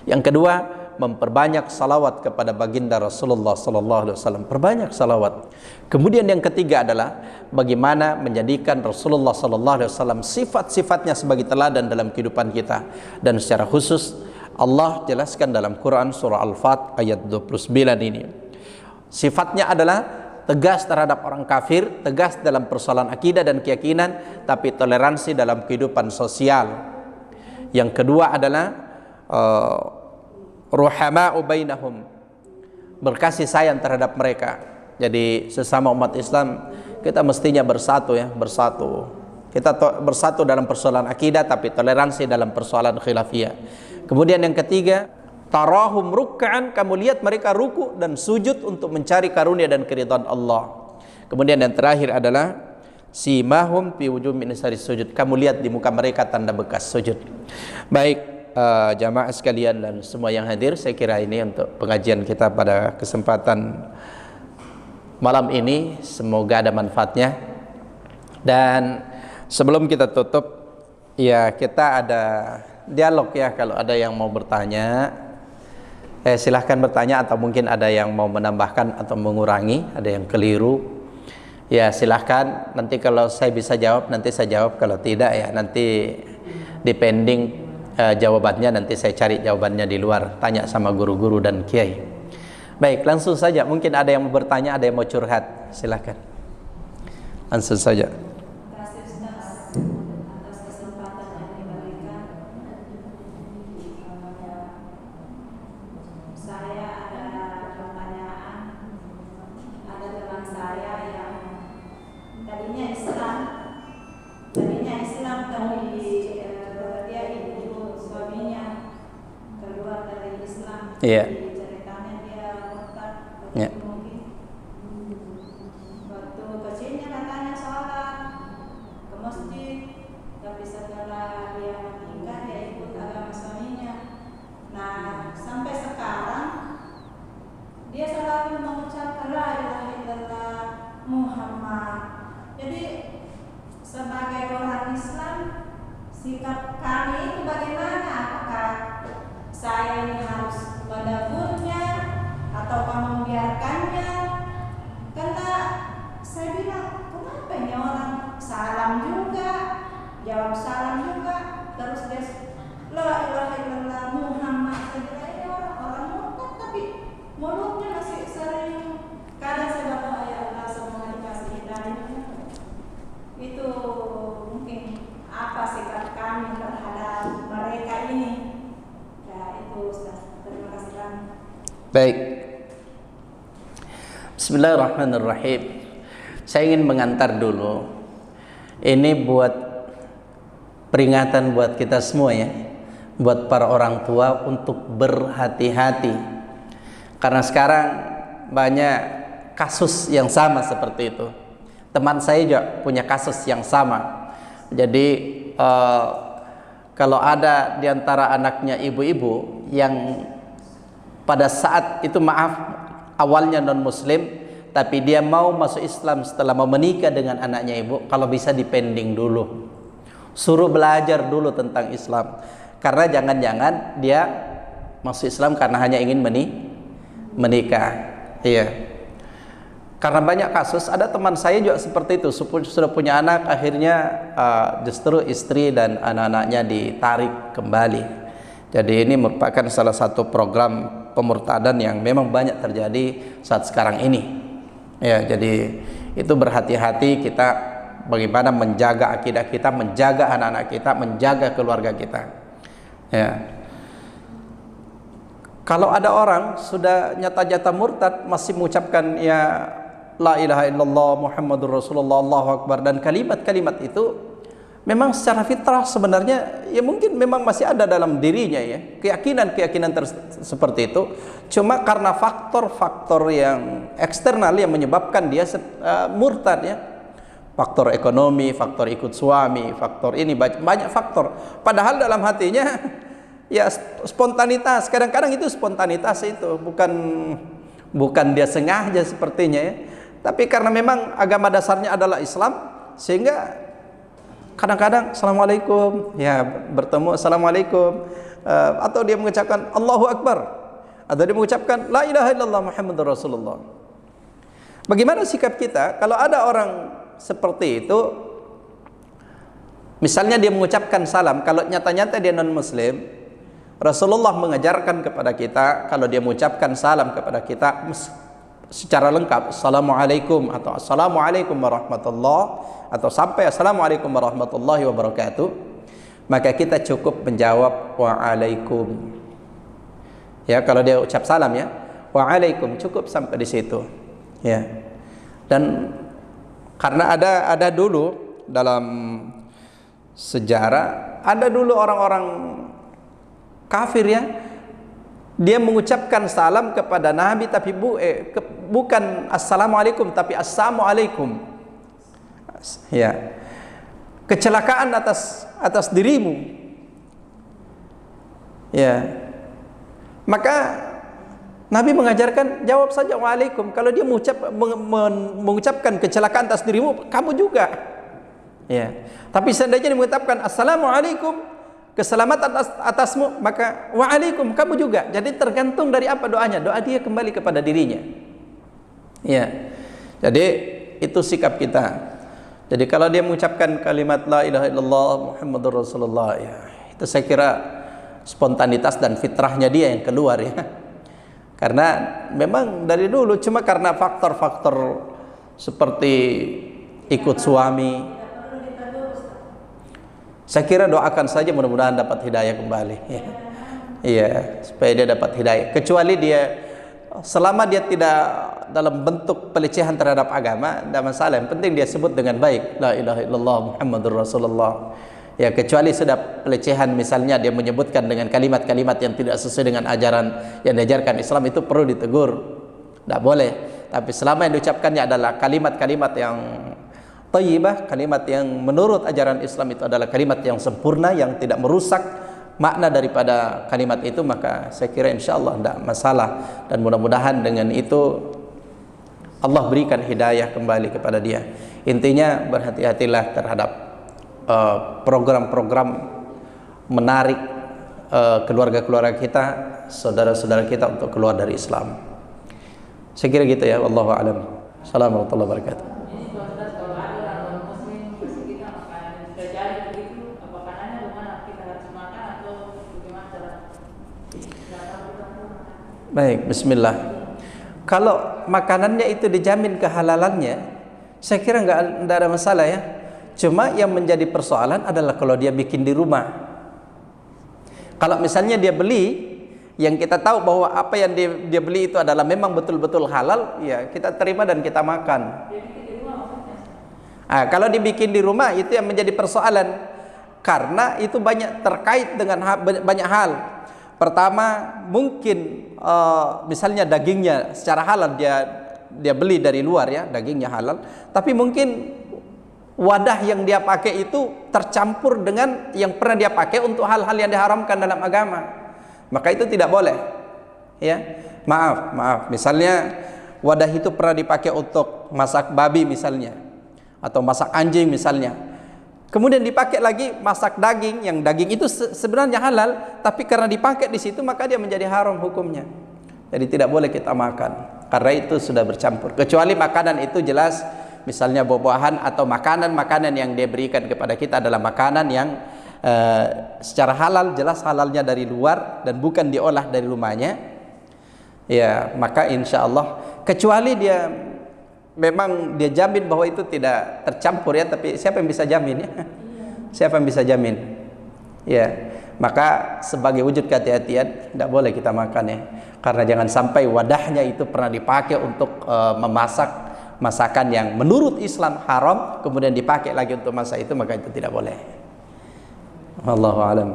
Yang kedua, memperbanyak salawat kepada baginda Rasulullah SAW. Perbanyak salawat. Kemudian yang ketiga adalah bagaimana menjadikan Rasulullah SAW sifat-sifatnya sebagai teladan dalam kehidupan kita. Dan secara khusus Allah jelaskan dalam Quran surah Al-Fat ayat 29 ini. Sifatnya adalah tegas terhadap orang kafir, tegas dalam persoalan akidah dan keyakinan, tapi toleransi dalam kehidupan sosial. Yang kedua adalah ruhama'u bainahum, berkasih sayang terhadap mereka. Jadi sesama umat Islam kita mestinya bersatu ya, bersatu. Kita bersatu dalam persoalan akidah tapi toleransi dalam persoalan khilafiyah. Kemudian yang ketiga, tarahum ruk'an, kamu lihat mereka ruku dan sujud untuk mencari karunia dan keridhaan Allah. Kemudian yang terakhir adalah simahum fi wujuhim min asaris sujud, kamu lihat di muka mereka tanda bekas sujud. Baik, jamaah sekalian dan semua yang hadir, saya kira ini untuk pengajian kita pada kesempatan malam ini, semoga ada manfaatnya. Dan sebelum kita tutup, ya kita ada dialog ya, kalau ada yang mau bertanya silahkan bertanya, atau mungkin ada yang mau menambahkan atau mengurangi, ada yang keliru ya silahkan. Nanti kalau saya bisa jawab nanti saya jawab, kalau tidak ya nanti depending jawabannya nanti saya cari jawabannya di luar, tanya sama guru-guru dan kiai. Baik, langsung saja, mungkin ada yang mau bertanya, ada yang mau curhat, silahkan langsung saja. Iya. Ceritanya dia murtad, waktu kecilnya katanya sholat ke masjid, tapi setelah dia menikah dia ikut agama suaminya. Nah sampai sekarang dia selalu mengucapkan la ilaha illallah Muhammad. Jadi sebagai orang Islam, sikap kami itu bagaimana? Apakah saya ini harus menegurnya atau kamu membiarkannya? Karena saya bilang, kenapa ini orang salam juga, jawab salam juga, terus dia la ilaha illallah Muhammad. Saya bilang ini orang murtad, tapi mulutnya masih sering. Kadang saya berdoa, ya Allah semoga dikasih hidayah. Itu mungkin apa sikap kami terhadap mereka ini. Terima kasih banyak. Baik. Bismillahirrahmanirrahim. Saya ingin mengantar dulu. Ini buat peringatan buat kita semua ya, buat para orang tua untuk berhati-hati. Karena sekarang banyak kasus yang sama seperti itu. Teman saya juga punya kasus yang sama. Jadi kalau ada di antara anaknya ibu-ibu yang pada saat itu awalnya non muslim, tapi dia mau masuk Islam setelah mau menikah dengan anaknya ibu, kalau bisa dipending dulu, suruh belajar dulu tentang Islam. Karena jangan-jangan dia masuk Islam karena hanya ingin menikah. Iya. Karena banyak kasus, ada teman saya juga seperti itu, sudah punya anak, akhirnya justru istri dan anak-anaknya ditarik kembali. Jadi ini merupakan salah satu program pemurtadan yang memang banyak terjadi saat sekarang ini. Ya, jadi itu berhati-hati kita bagaimana menjaga akidah kita, menjaga anak-anak kita, menjaga keluarga kita. Ya. Kalau ada orang sudah nyata-nyata murtad masih mengucapkan ya la ilaha illallah Muhammadur Rasulullah Allahu Akbar dan kalimat-kalimat itu memang secara fitrah sebenarnya ya mungkin memang masih ada dalam dirinya ya keyakinan-keyakinan seperti itu, cuma karena faktor-faktor yang eksternal yang menyebabkan dia murtad ya, faktor ekonomi, faktor ikut suami, faktor ini banyak faktor, padahal dalam hatinya ya spontanitas, kadang-kadang itu spontanitas itu bukan dia sengaja sepertinya ya, tapi karena memang agama dasarnya adalah Islam sehingga kadang-kadang assalamualaikum ya bertemu assalamualaikum, atau dia mengucapkan Allahu Akbar, atau dia mengucapkan la ilaha illallah Muhammadur Rasulullah. Bagaimana sikap kita kalau ada orang seperti itu? Misalnya dia mengucapkan salam, kalau nyata-nyata dia non muslim, Rasulullah mengajarkan kepada kita kalau dia mengucapkan salam kepada kita secara lengkap assalamualaikum atau assalamualaikum warahmatullah atau sampai assalamualaikum warahmatullahi wabarakatuh, maka kita cukup menjawab waalaikum. Ya, kalau dia ucap salam ya waalaikum, cukup sampai di situ. Ya. Dan karena ada dulu dalam sejarah ada dulu orang-orang kafir ya, dia mengucapkan salam kepada Nabi tapi bukan assalamualaikum tapi assalamualaikum. Ya, kecelakaan atas dirimu. Ya, maka Nabi mengajarkan jawab saja waalaikum. Kalau dia mengucapkan kecelakaan atas dirimu, kamu juga. Ya, tapi seandainya dia mengucapkan assalamualaikum, keselamatan atasmu, maka waalaikum, kamu juga. Jadi tergantung dari apa doanya. Doa dia kembali kepada dirinya. Ya, jadi itu sikap kita. Jadi kalau dia mengucapkan kalimat la ilaha illallah Muhammadur Rasulullah ya, itu saya kira spontanitas dan fitrahnya dia yang keluar ya. Karena memang dari dulu cuma karena faktor-faktor seperti ikut suami. Saya kira doakan saja mudah-mudahan dapat hidayah kembali ya. Iya, supaya dia dapat hidayah. Kecuali dia selama dia tidak dalam bentuk pelecehan terhadap agama, tidak masalah. Yang penting dia sebut dengan baik la ilaha illallah Muhammadur Rasulullah. Ya, kecuali sudah pelecehan misalnya dia menyebutkan dengan kalimat-kalimat yang tidak sesuai dengan ajaran yang diajarkan Islam, itu perlu ditegur. Tidak boleh. Tapi selama yang diucapkannya adalah kalimat-kalimat yang thayyibah, kalimat yang menurut ajaran Islam itu adalah kalimat yang sempurna, yang tidak merusak makna daripada kalimat itu, maka saya kira insya Allah tidak masalah. Dan mudah-mudahan dengan itu Allah berikan hidayah kembali kepada dia. Intinya berhati-hatilah terhadap program-program menarik keluarga-keluarga kita, saudara-saudara kita untuk keluar dari Islam. Saya kira gitu ya, wallahu a'lam. Assalamualaikum warahmatullahi wabarakatuh. Baik, bismillah. Kalau makanannya itu dijamin kehalalannya, saya kira nggak ada masalah ya. Cuma yang menjadi persoalan adalah kalau dia bikin di rumah. Kalau misalnya dia beli, yang kita tahu bahwa apa yang dia beli itu adalah memang betul-betul halal, ya kita terima dan kita makan. Kalau dibikin di rumah itu yang menjadi persoalan, karena itu banyak terkait dengan banyak hal. Pertama, mungkin misalnya dagingnya secara halal dia beli dari luar ya, dagingnya halal, tapi mungkin wadah yang dia pakai itu tercampur dengan yang pernah dia pakai untuk hal-hal yang diharamkan dalam agama, maka itu tidak boleh ya. Maaf, misalnya wadah itu pernah dipakai untuk masak babi misalnya, atau masak anjing misalnya, kemudian dipakai lagi masak daging, yang daging itu sebenarnya halal, tapi karena dipakai di situ maka dia menjadi haram hukumnya. Jadi tidak boleh kita makan karena itu sudah bercampur. Kecuali makanan itu jelas, misalnya buah-buahan atau makanan-makanan yang dia berikan kepada kita adalah makanan yang secara halal, jelas halalnya dari luar dan bukan diolah dari rumahnya, ya maka insya Allah, kecuali dia memang dia jamin bahwa itu tidak tercampur ya, tapi siapa yang bisa jamin ya? Siapa yang bisa jamin? Ya, maka sebagai wujud kehati-hatian tidak boleh kita makan ya, karena jangan sampai wadahnya itu pernah dipakai untuk memasak masakan yang menurut Islam haram, kemudian dipakai lagi untuk masak itu, maka itu tidak boleh. Wallahu alam.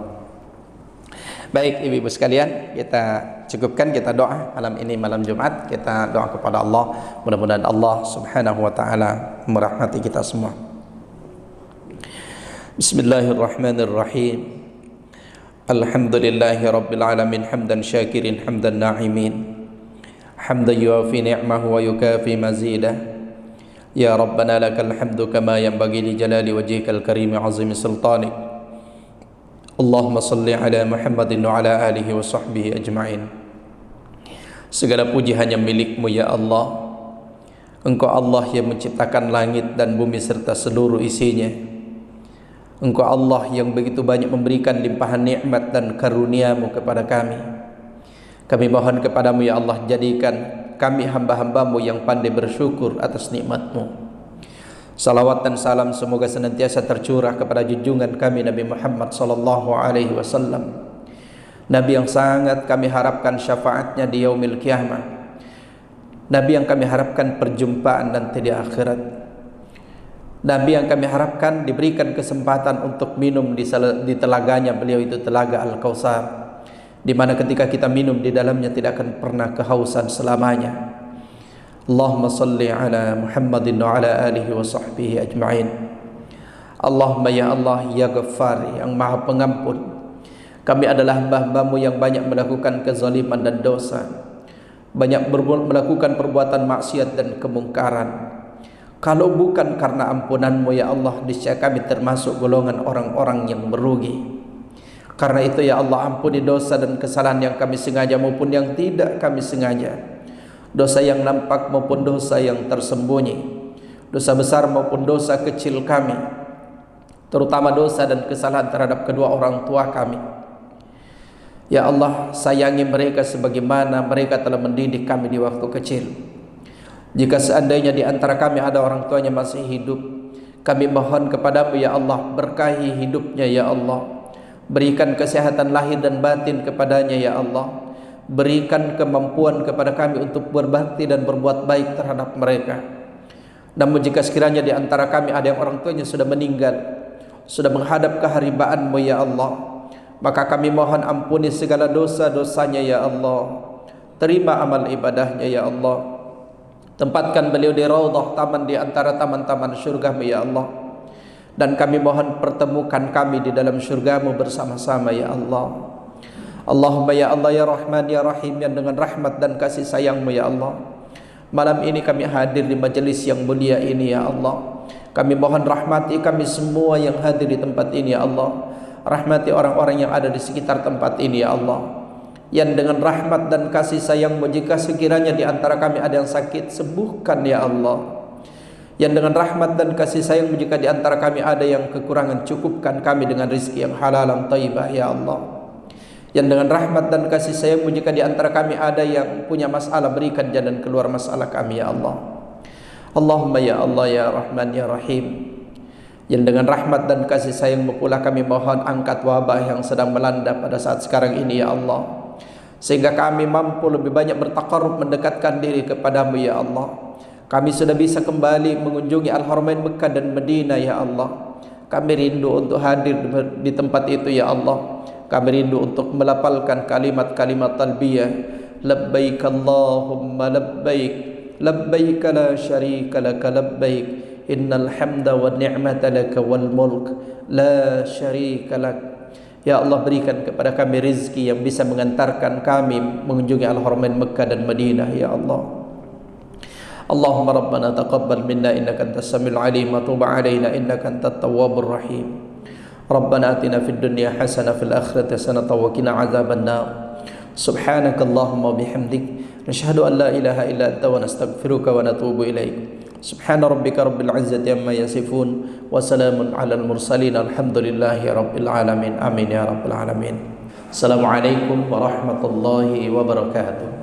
Baik ibu-ibu sekalian, kita cukupkan, kita doa malam ini, malam Jumat, kita doa kepada Allah, mudah-mudahan Allah Subhanahu wa taala merahmati kita semua. Bismillahirrahmanirrahim. Alhamdulillahi rabbil alamin, hamdan syakirin, hamdan na'imin, hamdan yuafi ni'mahu wa yukafi mazidah. Ya Rabbana lakal hamdu kama yanbaghi li jalali wajhikal karim azimi sultanik. Allahumma salli ala Muhammadin wa ala alihi wa sahbihi ajma'in. Segala puji hanya milik-Mu ya Allah. Engkau Allah yang menciptakan langit dan bumi serta seluruh isinya. Engkau Allah yang begitu banyak memberikan limpahan nikmat dan karunia-Mu kepada kami. Kami mohon kepadamu ya Allah, jadikan kami hamba-hamba-Mu yang pandai bersyukur atas nikmat-Mu. Salawat dan salam semoga senantiasa tercurah kepada junjungan kami Nabi Muhammad sallallahu alaihi wasallam. Nabi yang sangat kami harapkan syafaatnya di yaumil kiamah. Nabi yang kami harapkan perjumpaan nanti di akhirat. Nabi yang kami harapkan diberikan kesempatan untuk minum di telaganya beliau, itu telaga Al-Kautsar, di mana ketika kita minum di dalamnya tidak akan pernah kehausan selamanya. Allahumma salli ala Muhammadin wa ala alihi wa sahbihi ajma'in. Allahumma ya Allah ya Ghaffar, yang maha pengampun, kami adalah hamba-hamba-Mu yang banyak melakukan kezaliman dan dosa, banyak melakukan perbuatan maksiat dan kemungkaran. Kalau bukan karena ampunan-Mu ya Allah, niscaya kami termasuk golongan orang-orang yang merugi. Karena itu ya Allah, ampuni dosa dan kesalahan yang kami sengaja maupun yang tidak kami sengaja, dosa yang nampak maupun dosa yang tersembunyi, dosa besar maupun dosa kecil kami, terutama dosa dan kesalahan terhadap kedua orang tua kami. Ya Allah, sayangi mereka sebagaimana mereka telah mendidik kami di waktu kecil. Jika seandainya di antara kami ada orang tuanya masih hidup, kami mohon kepadamu ya Allah, berkahi hidupnya ya Allah. Berikan kesehatan lahir dan batin kepadanya ya Allah. Berikan kemampuan kepada kami untuk berbakti dan berbuat baik terhadap mereka. Namun jika sekiranya di antara kami ada yang orang tuanya sudah meninggal, sudah menghadap keharibaanmu ya Allah, maka kami mohon ampuni segala dosa-dosanya ya Allah. Terima amal ibadahnya ya Allah. Tempatkan beliau di raudhah taman di antara taman-taman syurga-Mu ya Allah. Dan kami mohon pertemukan kami di dalam syurga-Mu bersama-sama ya Allah. Allahumma ya Allah ya Rahman ya Rahim, yang dengan rahmat dan kasih sayang-Mu ya Allah, malam ini kami hadir di majelis yang mulia ini ya Allah. Kami mohon rahmati kami semua yang hadir di tempat ini ya Allah. Rahmati orang-orang yang ada di sekitar tempat ini ya Allah. Yang dengan rahmat dan kasih sayang-Mu, jika sekiranya di antara kami ada yang sakit, sembuhkan ya Allah. Yang dengan rahmat dan kasih sayang-Mu, jika di antara kami ada yang kekurangan, cukupkan kami dengan rezeki yang halal dan thayyibah ya Allah. Yang dengan rahmat dan kasih sayang-Mu, jika di antara kami ada yang punya masalah, berikan jalan keluar masalah kami ya Allah. Allahumma ya Allah ya Rahman ya Rahim. Yang dengan rahmat dan kasih sayang-Mu pula kami mohon angkat wabah yang sedang melanda pada saat sekarang ini ya Allah, sehingga kami mampu lebih banyak bertaqarrub, mendekatkan diri kepadamu ya Allah. Kami sudah bisa kembali mengunjungi Al-Haramain Mekah dan Madinah ya Allah. Kami rindu untuk hadir di tempat itu ya Allah. Kami rindu untuk melafalkan kalimat-kalimat talbiyah, labbaik Allahumma labbaik, labbaik la syarika laka labbaik, innal hamda wa ni'mata laka wal mulk la syarika lak. Ya Allah, berikan kepada kami rizki yang bisa mengantarkan kami mengunjungi Al-Haramain Mekah dan Madinah ya Allah. Allahumma rabbana taqabbal minna innaka antas samiul alim wa tub alaina innaka antat tawwabur rahim. Rabbana atina fid dunya hasanah fil akhirati hasanah wa qina adzabannar. Subhanakallahumma wa bihamdik, nashhadu an la ilaha illa anta wa nastaghfiruka wa natubu ilaik. Subhana rabbika rabbil izzati amma yasifun wa salamun alal mursalin alhamdulillahi rabbil alamin. Amin ya rabbal alamin. Assalamualaikum warahmatullahi wabarakatuh.